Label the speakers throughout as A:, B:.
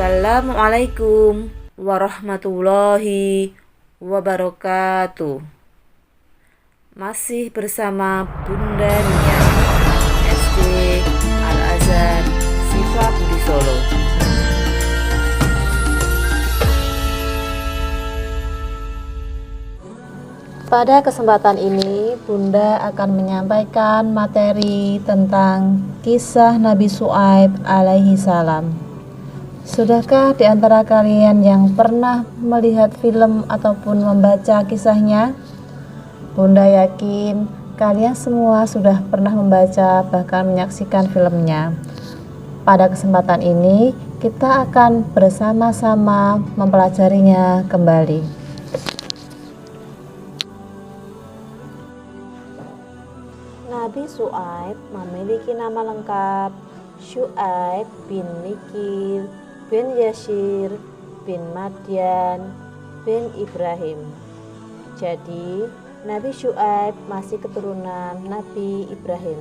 A: Assalamualaikum warahmatullahi wabarakatuh. Masih bersama Bunda Nia, SD Al-Azhar Syifa Budi Solo.
B: Pada kesempatan ini, Bunda akan menyampaikan materi tentang kisah Nabi Syuaib alaihi salam. Sudahkah di antara kalian yang pernah melihat film ataupun membaca kisahnya? Bunda yakin kalian semua sudah pernah membaca bahkan menyaksikan filmnya. Pada kesempatan ini, kita akan bersama-sama mempelajarinya kembali. Nabi Syuaib memiliki nama lengkap Syuaib bin Mikil bin Yashir bin Madyan bin Ibrahim. Jadi, Nabi Syuaib masih keturunan Nabi Ibrahim.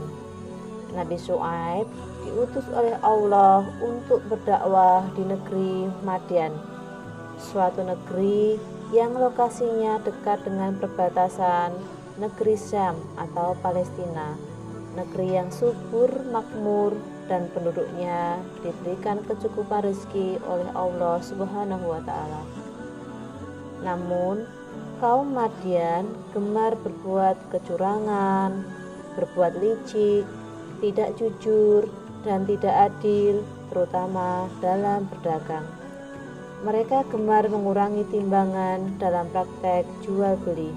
B: Nabi Syuaib diutus oleh Allah untuk berdakwah di negeri Madyan, suatu negeri yang lokasinya dekat dengan perbatasan negeri Syam atau Palestina, negeri yang subur, makmur, dan penduduknya diberikan kecukupan rezeki oleh Allah Subhanahu wa Ta'ala. Namun, kaum Madyan gemar berbuat kecurangan, berbuat licik, tidak jujur, dan tidak adil, terutama dalam berdagang. Mereka gemar mengurangi timbangan dalam praktek jual beli.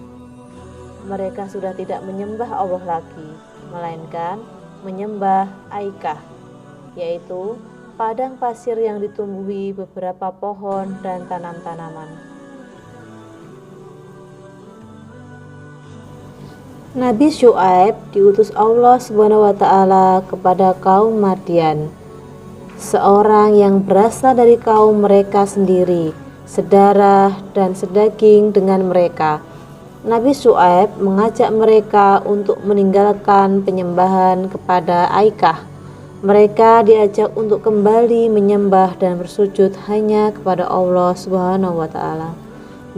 B: Mereka sudah tidak menyembah Allah lagi, melainkan menyembah Aikah, yaitu padang pasir yang ditumbuhi beberapa pohon dan tanam-tanaman. Nabi Syuaib diutus Allah Subhanahu wa Ta'ala kepada kaum Madyan, seorang yang berasal dari kaum mereka sendiri, sedarah dan sedaging dengan mereka. Nabi Syuaib mengajak mereka untuk meninggalkan penyembahan kepada Aikah. Mereka diajak untuk kembali menyembah dan bersujud hanya kepada Allah Subhanahu wa Ta'ala.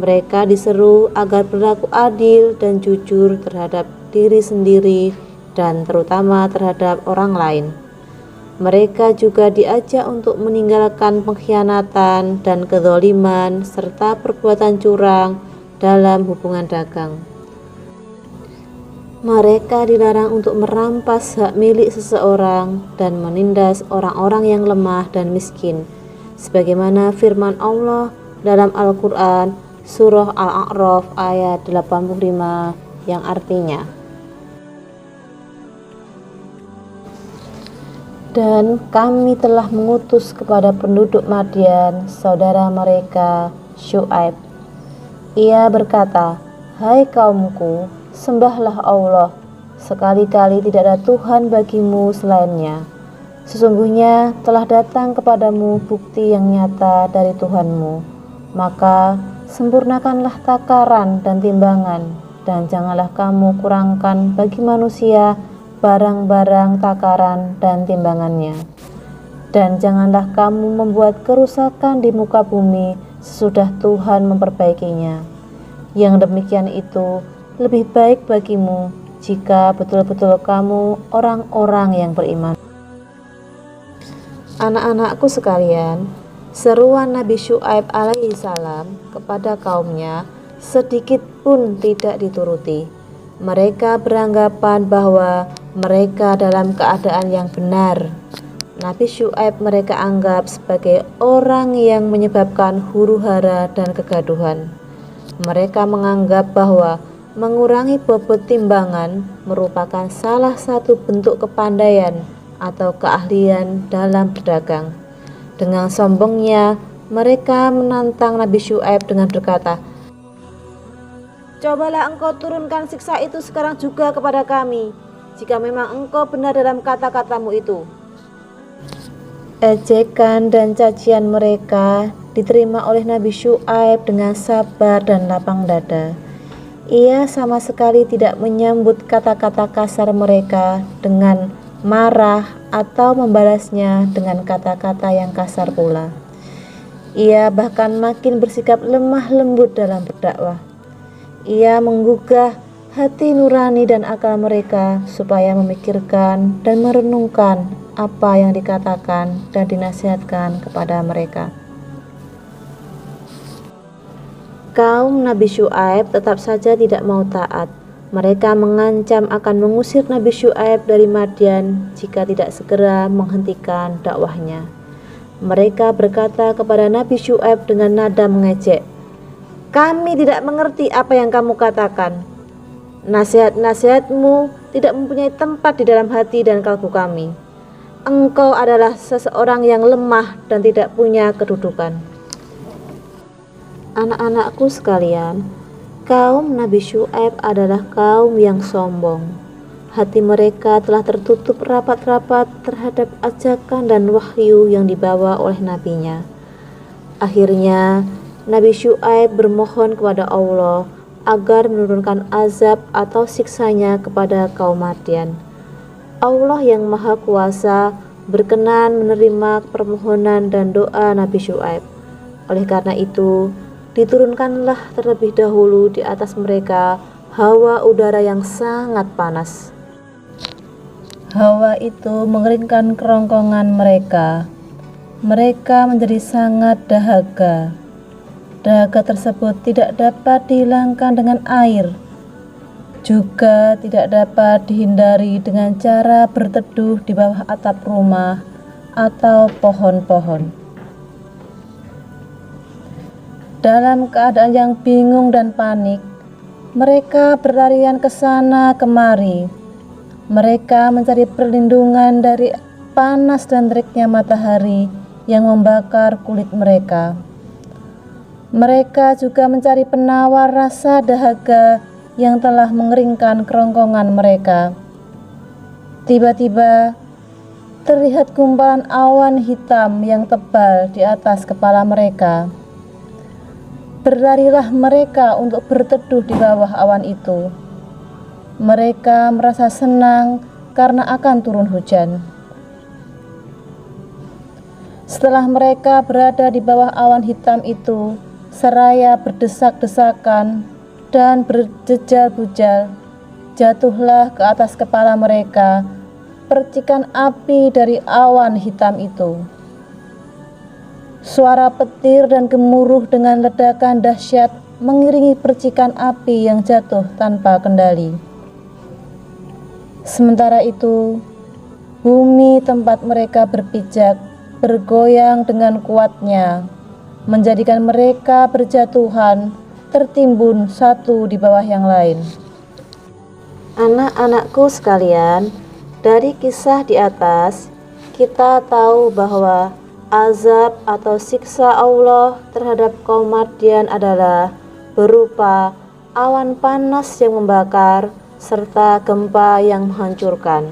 B: Mereka diseru agar berlaku adil dan jujur terhadap diri sendiri dan terutama terhadap orang lain. Mereka juga diajak untuk meninggalkan pengkhianatan dan kezaliman serta perbuatan curang dalam hubungan dagang. Mereka dilarang untuk merampas hak milik seseorang dan menindas orang-orang yang lemah dan miskin, sebagaimana firman Allah dalam Al-Quran Surah Al-A'raf ayat 85 yang artinya, "Dan kami telah mengutus kepada penduduk Madyan saudara mereka Syuaib. Ia berkata, 'Hai kaumku, sembahlah Allah, sekali-kali tidak ada Tuhan bagimu selainnya. Sesungguhnya telah datang kepadamu bukti yang nyata dari Tuhanmu. Maka sempurnakanlah takaran dan timbangan, dan janganlah kamu kurangkan bagi manusia barang-barang takaran dan timbangannya. Dan janganlah kamu membuat kerusakan di muka bumi sesudah Tuhan memperbaikinya. Yang demikian itu lebih baik bagimu jika betul-betul kamu orang-orang yang beriman.'" Anak-anakku sekalian, seruan Nabi Syuaib alaihi salam kepada kaumnya sedikit pun tidak dituruti. Mereka beranggapan bahwa mereka dalam keadaan yang benar. Nabi Syuaib mereka anggap sebagai orang yang menyebabkan huru-hara dan kegaduhan. Mereka menganggap bahwa mengurangi bobot timbangan merupakan salah satu bentuk kepandaian atau keahlian dalam berdagang. Dengan sombongnya, mereka menantang Nabi Syuaib dengan berkata, "Cobalah engkau turunkan siksa itu sekarang juga kepada kami, jika memang engkau benar dalam kata-katamu itu." Ejekan dan cacian mereka diterima oleh Nabi Syuaib dengan sabar dan lapang dada. Ia sama sekali tidak menyambut kata-kata kasar mereka dengan marah atau membalasnya dengan kata-kata yang kasar pula. Ia bahkan makin bersikap lemah lembut dalam berdakwah. Ia menggugah hati nurani dan akal mereka supaya memikirkan dan merenungkan apa yang dikatakan dan dinasihatkan kepada mereka. Kaum Nabi Syuaib tetap saja tidak mau taat. Mereka mengancam akan mengusir Nabi Syuaib dari Madian jika tidak segera menghentikan dakwahnya. Mereka berkata kepada Nabi Syuaib dengan nada mengejek, "Kami tidak mengerti apa yang kamu katakan. Nasihat-nasihatmu tidak mempunyai tempat di dalam hati dan kalbu kami. Engkau adalah seseorang yang lemah dan tidak punya kedudukan." Anak-anakku sekalian, kaum Nabi Syuaib adalah kaum yang sombong. Hati mereka telah tertutup rapat-rapat terhadap ajakan dan wahyu yang dibawa oleh nabinya. Akhirnya, Nabi Syuaib bermohon kepada Allah agar menurunkan azab atau siksanya kepada kaum Madian. Allah yang Maha Kuasa berkenan menerima permohonan dan doa Nabi Syuaib. Oleh karena itu, diturunkanlah terlebih dahulu di atas mereka hawa udara yang sangat panas. Hawa itu mengeringkan kerongkongan mereka. Mereka menjadi sangat dahaga. Dahaga tersebut tidak dapat dihilangkan dengan air, juga tidak dapat dihindari dengan cara berteduh di bawah atap rumah atau pohon-pohon. Dalam keadaan yang bingung dan panik, mereka berlarian ke sana kemari. Mereka mencari perlindungan dari panas dan teriknya matahari yang membakar kulit mereka. Mereka juga mencari penawar rasa dahaga yang telah mengeringkan kerongkongan mereka. Tiba-tiba terlihat gumpalan awan hitam yang tebal di atas kepala mereka. Berlarilah mereka untuk berteduh di bawah awan itu. Mereka merasa senang karena akan turun hujan. Setelah mereka berada di bawah awan hitam itu, seraya berdesak-desakan dan berjejal-bujal, jatuhlah ke atas kepala mereka percikan api dari awan hitam itu. Suara petir dan gemuruh dengan ledakan dahsyat mengiringi percikan api yang jatuh tanpa kendali. Sementara itu, bumi tempat mereka berpijak bergoyang dengan kuatnya, menjadikan mereka berjatuhan, tertimbun satu di bawah yang lain. Anak-anakku sekalian, dari kisah di atas, kita tahu bahwa azab atau siksa Allah terhadap kaum Madian adalah berupa awan panas yang membakar serta gempa yang menghancurkan.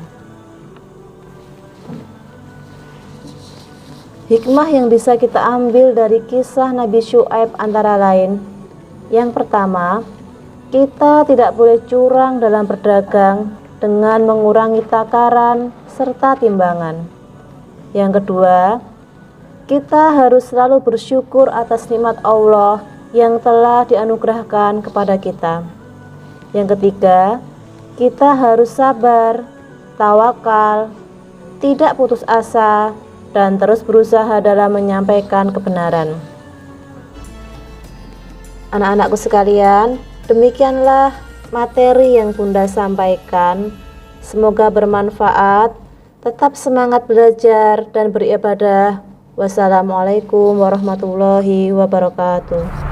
B: Hikmah yang bisa kita ambil dari kisah Nabi Syuaib antara lain, yang pertama, kita tidak boleh curang dalam berdagang dengan mengurangi takaran serta timbangan. Yang kedua, kita harus selalu bersyukur atas nikmat Allah yang telah dianugerahkan kepada kita. Yang ketiga, kita harus sabar, tawakal, tidak putus asa, dan terus berusaha dalam menyampaikan kebenaran. Anak-anakku sekalian, demikianlah materi yang Bunda sampaikan. Semoga bermanfaat. Tetap semangat belajar dan beribadah. Wassalamualaikum warahmatullahi wabarakatuh.